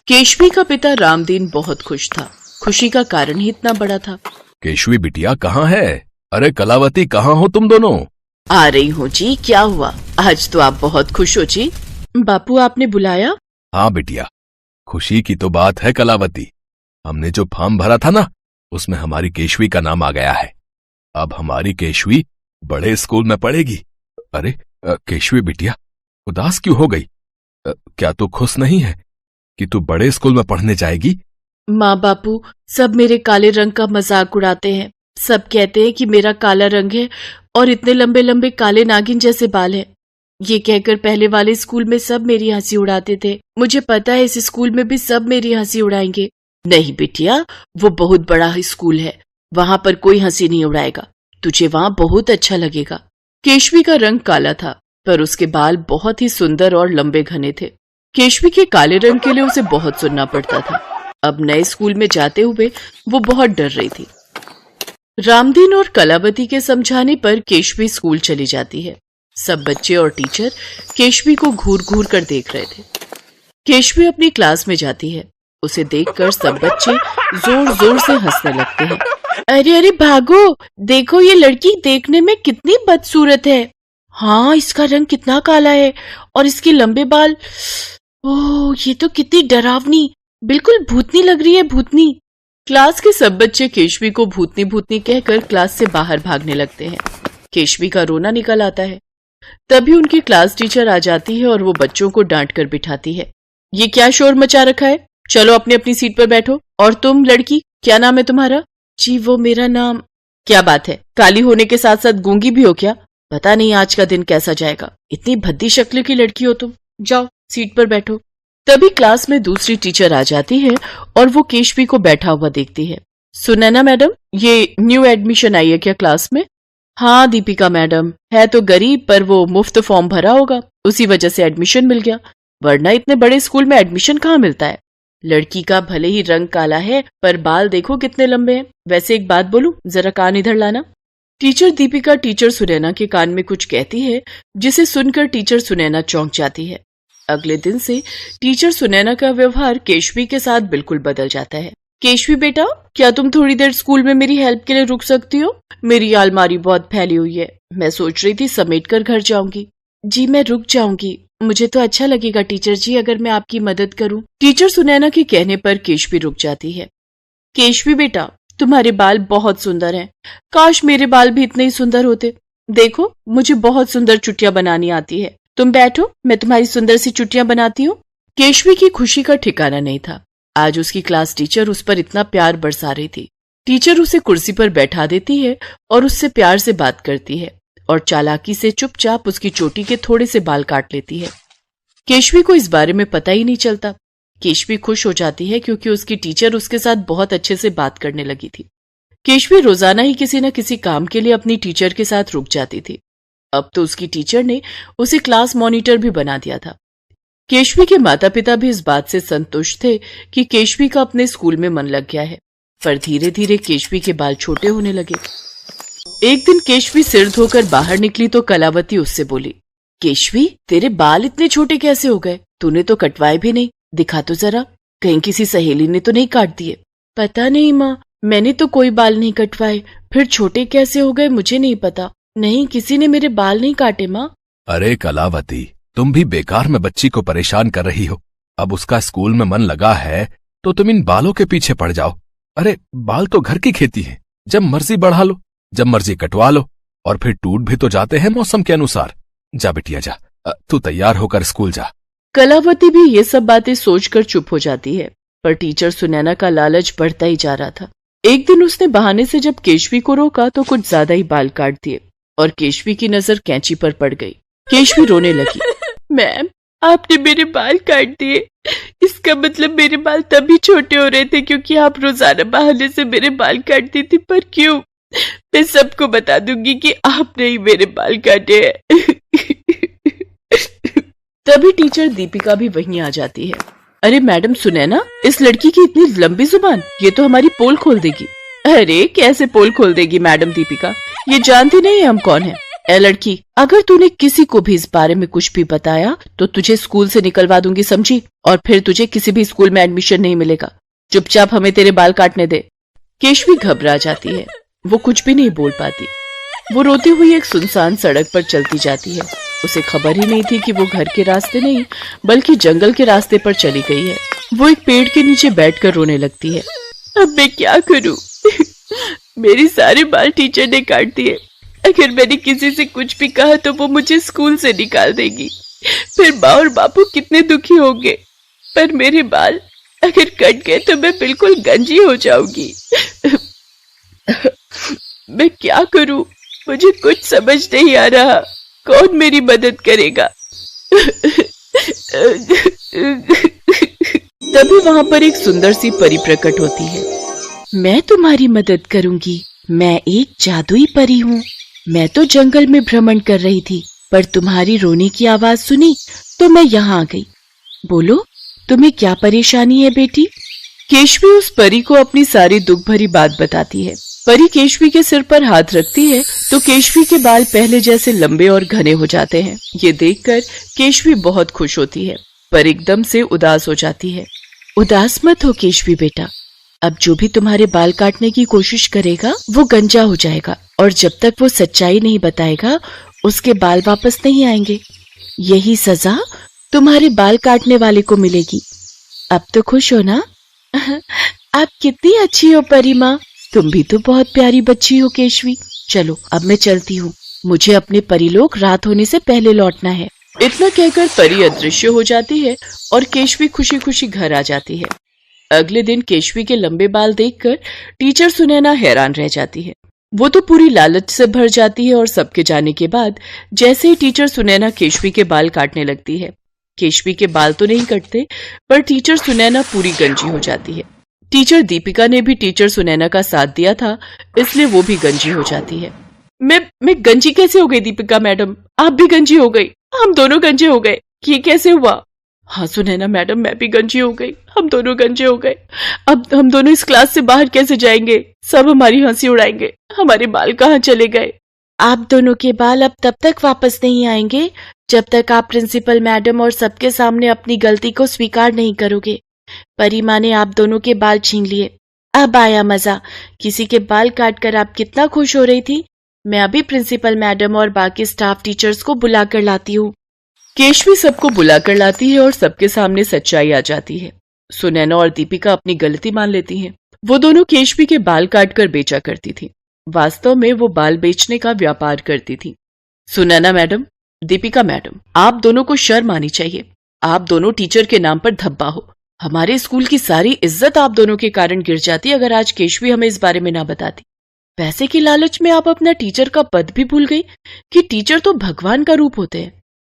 केशवी का पिता रामदीन बहुत खुश था। खुशी का कारण ही इतना बड़ा था। केशवी बिटिया कहाँ है? अरे कलावती कहाँ हो तुम दोनों? आ रही हूँ जी। क्या हुआ? आज तो आप बहुत खुश हो जी। बापू आपने बुलाया? हाँ बिटिया, खुशी की तो बात है कलावती। हमने जो फॉर्म भरा था ना, उसमें हमारी केशवी का नाम आ गया है। अब हमारी केशवी बड़े स्कूल में पढ़ेगी। अरे केशवी बिटिया, उदास क्यों हो गई? क्या तू खुश नहीं है कि तू बड़े स्कूल में पढ़ने जाएगी? माँ बापू सब मेरे काले रंग का मजाक उड़ाते हैं। सब कहते हैं कि मेरा काला रंग है और इतने लंबे लंबे काले नागिन जैसे बाल हैं। ये कहकर पहले वाले स्कूल में सब मेरी हंसी उड़ाते थे। मुझे पता है इस स्कूल में भी सब मेरी हंसी उड़ाएंगे। नहीं बिटिया, वो बहुत बड़ा स्कूल है, वहां पर कोई हंसी नहीं उड़ाएगा। तुझे वहां बहुत अच्छा लगेगा। केशवी का रंग काला था, पर उसके बाल बहुत ही सुंदर और लंबे घने थे। केशवी के काले रंग के लिए उसे बहुत सुनना पड़ता था। अब नए स्कूल में जाते हुए वो बहुत डर रही थी। रामदीन और कलावती के समझाने पर केशवी स्कूल चली जाती है। सब बच्चे और टीचर केशवी को घूर घूर कर देख रहे थे। केशवी अपनी क्लास में जाती है। उसे देखकर सब बच्चे जोर जोर से हंसने लगते हैं। अरे अरे भागो, देखो ये लड़की देखने में कितनी बदसूरत है। हाँ, इसका रंग कितना काला है और इसके लंबे बाल। ओह, ये तो कितनी डरावनी, बिल्कुल भूतनी लग रही है, भूतनी। क्लास के सब बच्चे केशवी को भूतनी भूतनी कहकर क्लास से बाहर भागने लगते हैं। केशवी का रोना निकल आता है। तभी उनकी क्लास टीचर आ जाती है और वो बच्चों को डांट कर बिठाती है। ये क्या शोर मचा रखा है? चलो अपनी अपनी सीट पर बैठो। और तुम लड़की, क्या नाम है तुम्हारा? जी वो मेरा नाम। क्या बात है, काली होने के साथ साथ गूंगी भी हो क्या? पता नहीं आज का दिन कैसा जाएगा। इतनी भद्दी शक्ल की लड़की हो तुम। जाओ सीट पर बैठो। तभी क्लास में दूसरी टीचर आ जाती है और वो केशवी को बैठा हुआ देखती है। सुनैना मैडम, ये न्यू एडमिशन आई है क्या क्लास में? हाँ दीपिका मैडम, है तो गरीब पर वो मुफ्त फॉर्म भरा होगा, उसी वजह से एडमिशन मिल गया, वरना इतने बड़े स्कूल में एडमिशन कहाँ मिलता है। लड़की का भले ही रंग काला है पर बाल देखो कितने लंबे हैं। वैसे एक बात बोलूं, जरा कान इधर लाना। टीचर दीपिका टीचर सुनैना के कान में कुछ कहती है, जिसे सुनकर टीचर सुनैना चौंक जाती है। अगले दिन से टीचर सुनैना का व्यवहार केशवी के साथ बिल्कुल बदल जाता है। केशवी बेटा, क्या तुम थोड़ी देर स्कूल में मेरी हेल्प के लिए रुक सकती हो? मेरी अलमारी बहुत फैली हुई है, मैं सोच रही थी समेट कर घर जाऊंगी। जी मैं रुक जाऊंगी, मुझे तो अच्छा लगेगा टीचर जी अगर मैं आपकी मदद करूं। टीचर सुनैना के कहने पर केशवी रुक जाती है। केशवी बेटा, तुम्हारे बाल बहुत सुंदर हैं, काश मेरे बाल भी इतने ही सुंदर होते। देखो मुझे बहुत सुंदर चुटियां बनानी आती है। तुम बैठो, मैं तुम्हारी सुंदर सी चुटियां बनाती हूँ। केशवी की खुशी का ठिकाना नहीं था। आज उसकी क्लास टीचर उस पर इतना प्यार बरसा रही थी। टीचर उसे कुर्सी पर बैठा देती है और उससे प्यार से बात करती है और चालाकी से चुपचाप उसकी चोटी के थोड़े से बाल काट लेती है। केशवी को इस बारे में पता ही नहीं चलता। केशवी खुश हो जाती है क्योंकि उसकी टीचर उसके साथ बहुत अच्छे से बात करने लगी थी। केशवी रोजाना ही किसी न किसी काम के लिए अपनी टीचर के साथ रुक जाती थी। अब तो उसकी टीचर ने उसे क्लास मॉनिटर भी बना दिया था। केशवी के माता पिता भी इस बात से संतुष्ट थे कि केशवी का अपने स्कूल में मन लग गया है, पर धीरे धीरे केशवी के बाल छोटे होने लगे। एक दिन केशवी सिर धोकर बाहर निकली तो कलावती उससे बोली, केशवी तेरे बाल इतने छोटे कैसे हो गए? तूने तो कटवाए भी नहीं, दिखा तो जरा, कहीं किसी सहेली ने तो नहीं काट दिए? पता नहीं माँ, मैंने तो कोई बाल नहीं कटवाए, फिर छोटे कैसे हो गए मुझे नहीं पता। नहीं, किसी ने मेरे बाल नहीं काटे माँ। अरे कलावती, तुम भी बेकार में बच्ची को परेशान कर रही हो। अब उसका स्कूल में मन लगा है तो तुम इन बालों के पीछे पड़ जाओ। अरे बाल तो घर की खेती है, जब मर्जी बढ़ा लो, जब मर्जी कटवा लो, और फिर टूट भी तो जाते हैं मौसम के अनुसार। जा बिटिया जा, तू तैयार होकर स्कूल जा। कलावती भी ये सब बातें सोचकर चुप हो जाती है, पर टीचर सुनैना का लालच बढ़ता ही जा रहा था। एक दिन उसने बहाने से जब केशवी को रोका तो कुछ ज्यादा ही बाल काट दिए और केशवी की नजर कैंची पर पड़ गई। केशवी रोने लगी। मैम, आपने मेरे बाल काट दिए। इसका मतलब मेरे बाल तभी छोटे हो रहे थे क्योंकि आप रोजाना बहाने से मेरे बाल काटती थी। पर क्यों? मैं सबको बता दूंगी कि आपने ही मेरे बाल काटे हैं। तभी टीचर दीपिका भी वहीं आ जाती है। अरे मैडम सुनैना, इस लड़की की इतनी लंबी जुबान, ये तो हमारी पोल खोल देगी। अरे कैसे पोल खोल देगी मैडम दीपिका, ये जानती नहीं है हम कौन है। ए लड़की, अगर तूने किसी को भी इस बारे में कुछ भी बताया तो तुझे स्कूल से निकलवा दूंगी, समझी? और फिर तुझे किसी भी स्कूल में एडमिशन नहीं मिलेगा। चुपचाप हमें तेरे बाल काटने दे। केशवी घबरा जाती है, वो कुछ भी नहीं बोल पाती। वो रोती हुई एक सुनसान सड़क पर चलती जाती है। उसे खबर ही नहीं थी कि वो घर के रास्ते नहीं बल्कि जंगल के रास्ते पर चली गई है। वो एक पेड़ के नीचे बैठकर रोने लगती है। अब मैं क्या करूं? मेरी सारे बाल टीचर ने काट दिए। अगर मैंने किसी से कुछ भी कहा तो वो मुझे स्कूल से निकाल देगी। फिर माँ और बापू कितने दुखी होंगे। पर मेरे बाल अगर कट गए तो मैं बिल्कुल गंजी हो जाऊंगी। मैं क्या करूं? मुझे कुछ समझ नहीं आ रहा। कौन मेरी मदद करेगा? तभी वहां पर एक सुंदर सी परी प्रकट होती है। मैं तुम्हारी मदद करूंगी। मैं एक जादुई परी हूँ। मैं तो जंगल में भ्रमण कर रही थी, पर तुम्हारी रोने की आवाज सुनी तो मैं यहाँ आ गई। बोलो, तुम्हें क्या परेशानी है बेटी? केशवी उस परी को अपनी सारी दुख भरी बात बताती है। परी केशवी के सिर पर हाथ रखती है तो केशवी के बाल पहले जैसे लंबे और घने हो जाते हैं। ये देखकर केशवी बहुत खुश होती है, पर एकदम से उदास हो जाती है। उदास मत हो केशवी बेटा, अब जो भी तुम्हारे बाल काटने की कोशिश करेगा वो गंजा हो जाएगा, और जब तक वो सच्चाई नहीं बताएगा उसके बाल वापस नहीं आएंगे। यही सजा तुम्हारे बाल काटने वाले को मिलेगी। अब तो खुश हो ना? आप कितनी अच्छी हो परी माँ। तुम भी तो बहुत प्यारी बच्ची हो केशवी। चलो अब मैं चलती हूँ, मुझे अपने परीलोक रात होने से पहले लौटना है। इतना कहकर परी अदृश्य हो जाती है और केशवी खुशी खुशी घर आ जाती है। अगले दिन केशवी के लंबे बाल देखकर टीचर सुनैना हैरान रह जाती है। वो तो पूरी लालच से भर जाती है और सबके जाने के बाद जैसे ही टीचर सुनैना केशवी के बाल काटने लगती है, केशवी के बाल तो नहीं कटते पर टीचर सुनैना पूरी गंजी हो जाती है। टीचर दीपिका ने भी टीचर सुनैना का साथ दिया था, इसलिए वो भी गंजी हो जाती है। मैं गंजी कैसे हो गई दीपिका मैडम? आप भी गंजी हो गई, हम दोनों गंजे हो गए। ये कैसे हुआ? हाँ सुनैना मैडम, मैं भी गंजी हो गई, हम दोनों गंजे हो गए। अब हम दोनों इस क्लास से बाहर कैसे जाएंगे? सब हमारी हंसी उड़ाएंगे। हमारे बाल कहाँ चले गए? आप दोनों के बाल अब तब तक वापस नहीं आएंगे जब तक आप प्रिंसिपल मैडम और सबके सामने अपनी गलती को स्वीकार नहीं करोगे। परी माँ ने आप दोनों के बाल छीन लिए। अब आया मजा। किसी के बाल काटकर आप कितना खुश हो रही थी। मैं अभी प्रिंसिपल मैडम और बाकी स्टाफ टीचर्स को बुला कर लाती हूँ। केशवी सबको बुलाकर लाती है और सबके सामने सच्चाई आ जाती है। सुनैना और दीपिका अपनी गलती मान लेती हैं। वो दोनों केशवी के बाल काटकर बेचा करती थी। वास्तव में वो बाल बेचने का व्यापार करती थी। सुनैना मैडम, दीपिका मैडम, आप दोनों को शर्म आनी चाहिए। आप दोनों टीचर के नाम पर धब्बा हो। हमारे स्कूल की सारी इज्जत आप दोनों के कारण गिर जाती अगर आज केशवी हमें इस बारे में ना बताती। पैसे की लालच में आप अपना टीचर का पद भी भूल गई कि टीचर तो भगवान का रूप होते हैं।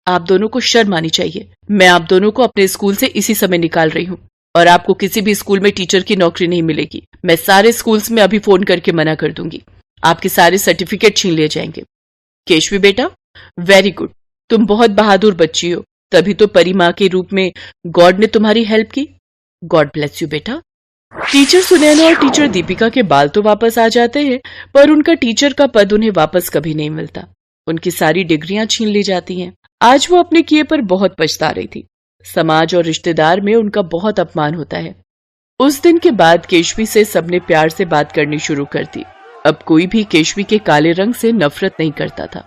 आप दोनों को शर्म आनी चाहिए। मैं आप दोनों को अपने स्कूल से इसी समय निकाल रही हूँ और आपको किसी भी स्कूल में टीचर की नौकरी नहीं मिलेगी। मैं सारे स्कूल्स में अभी फोन करके मना कर दूंगी। आपके सारे सर्टिफिकेट छीन लिए जाएंगे। केशवी बेटा, वेरी गुड, तुम बहुत बहादुर बच्ची हो, तभी तो परी माँ के रूप में गॉड ने तुम्हारी हेल्प की। गॉड ब्लेस यू बेटा। टीचर सुनैना और टीचर दीपिका के बाल तो वापस आ जाते हैं, पर उनका टीचर का पद उन्हें वापस कभी नहीं मिलता। उनकी सारी डिग्रियां छीन ली जाती हैं। आज वो अपने किए पर बहुत पछता रही थी। समाज और रिश्तेदार में उनका बहुत अपमान होता है। उस दिन के बाद केशवी से सबने प्यार से बात करनी शुरू कर दी। अब कोई भी केशवी के काले रंग से नफरत नहीं करता था।